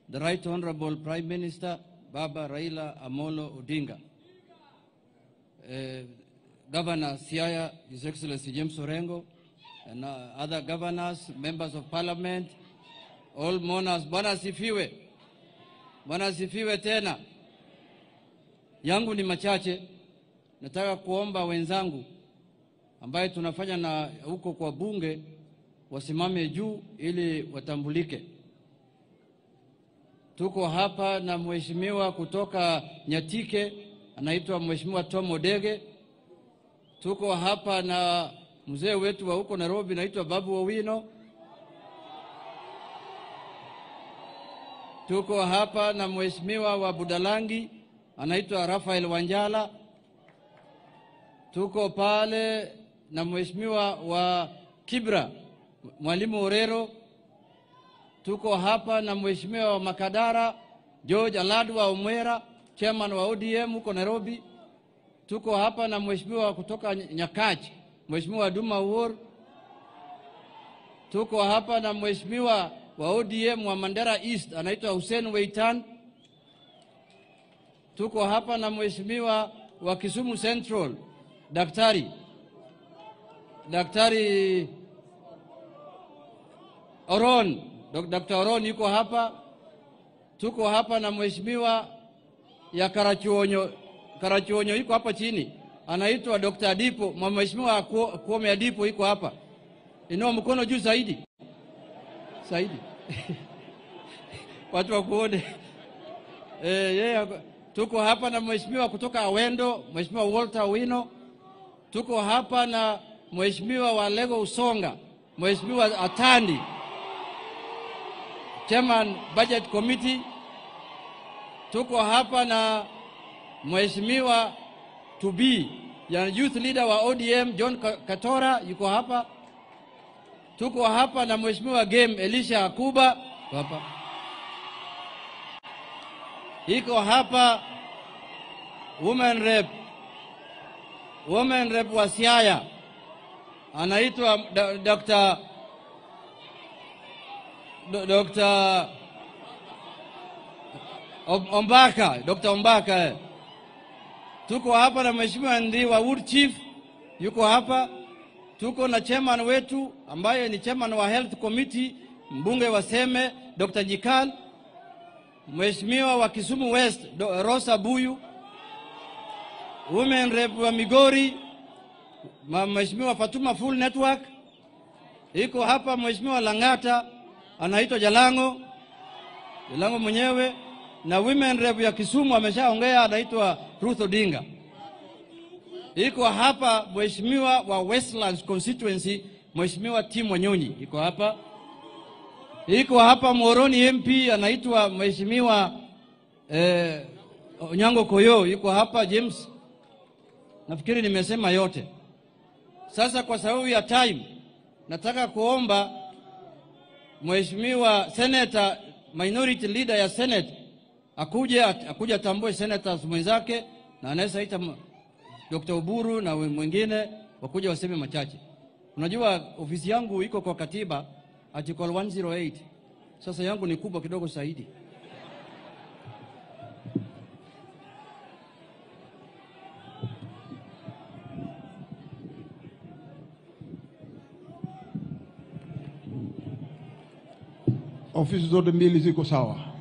the Right Honorable Prime Minister, Baba Raila Amolo Odinga, Governor Siaya, His Excellency James Orengo, and other governors, members of parliament, all mourners. Bwana asifiwe. Bwana asifiwe tena. Yangu ni machache. Nataka kuomba wenzangu ambaye tunafanya na huko kwa bunge wasimame juu ili watambulike. Tuko hapa na mheshimiwa kutoka Nyatike, anaitwa Mheshimiwa Tom Odege. Tuko hapa na mzee wetu wa huko Nairobi, anaitwa Babu Owino. Tuko hapa na mheshimiwa wa Budalangi, anaitwa Rafael Wanjala. Tuko pale na mheshimiwa wa Kibra, Mwalimu Orero. Tuko hapa na mheshimiwa wa Makadara, George Aladwa Omwera, chairman wa ODM huko Nairobi. Tuko hapa na mheshimiwa kutoka Nyakachi, Mheshimiwa Duma Uor. Tuko hapa na mheshimiwa wa ODM wa Mandera East, anaitwa Hussein Weitan. Tuko hapa na mheshimiwa wa Kisumu Central, Daktari Oron, Dr. Oron yuko hapa. Tuko hapa na mheshimiwa ya Karachuonyo yuko hapa chini, anaitwa Dr. Adipo. Mheshimiwa Kwome Adipo yuko hapa. Inua mkono juu zaidi. Watu wakuone. Tuko hapa na mheshimiwa kutoka Awendo, Mheshimiwa Walter Wino. Tuko hapa na mheshimiwa wa Lego Usonga, Mheshimiwa Atandi, Chairman Budget Committee. Tuko hapa na mheshimiwa Tubi, ya youth leader wa ODM John Katora yuko hapa. Tuko hapa na mheshimiwa Game Elisha Akuba hapa. Iko hapa women rep wa Siaya, anaitwa Dr. Ombaka. Tuko hapa na mheshimiwa Ndi wa Wood Chief yuko hapa. Tuko na chairman wetu ambaye ni chairman wa Health Committee, mbunge wa Seme, Dr. Jikal. Mheshimiwa wa Kisumu West, Rosa Buyu. Women rep wa Migori, mheshimiwa Fatuma Full Network. Iko hapa mheshimiwa Langata, anaitwa Jalango mwenyewe. Na women rep ya Kisumu ameshaongea, anaitwa Ruth Odinga. Iko hapa mheshimiwa wa Westlands constituency, mheshimiwa Tim Wanyonyi iko hapa. Iko hapa Moroni MP, anaitwa mheshimiwa Onyango Koyo yuko hapa. James, nafikiri nimesema yote. Sasa kwa sababu ya time, nataka kuomba mheshimiwa Senator, minority leader ya Senate, akuja tambue senators mwenzake, na anaweza ita Dr. Uburu na mwingine wakuja waseme machache. Unajua ofisi yangu iko kwa katiba article 108. Sasa yangu ni kubwa kidogo zaidi. Ofisi zote mbili ziko sawa.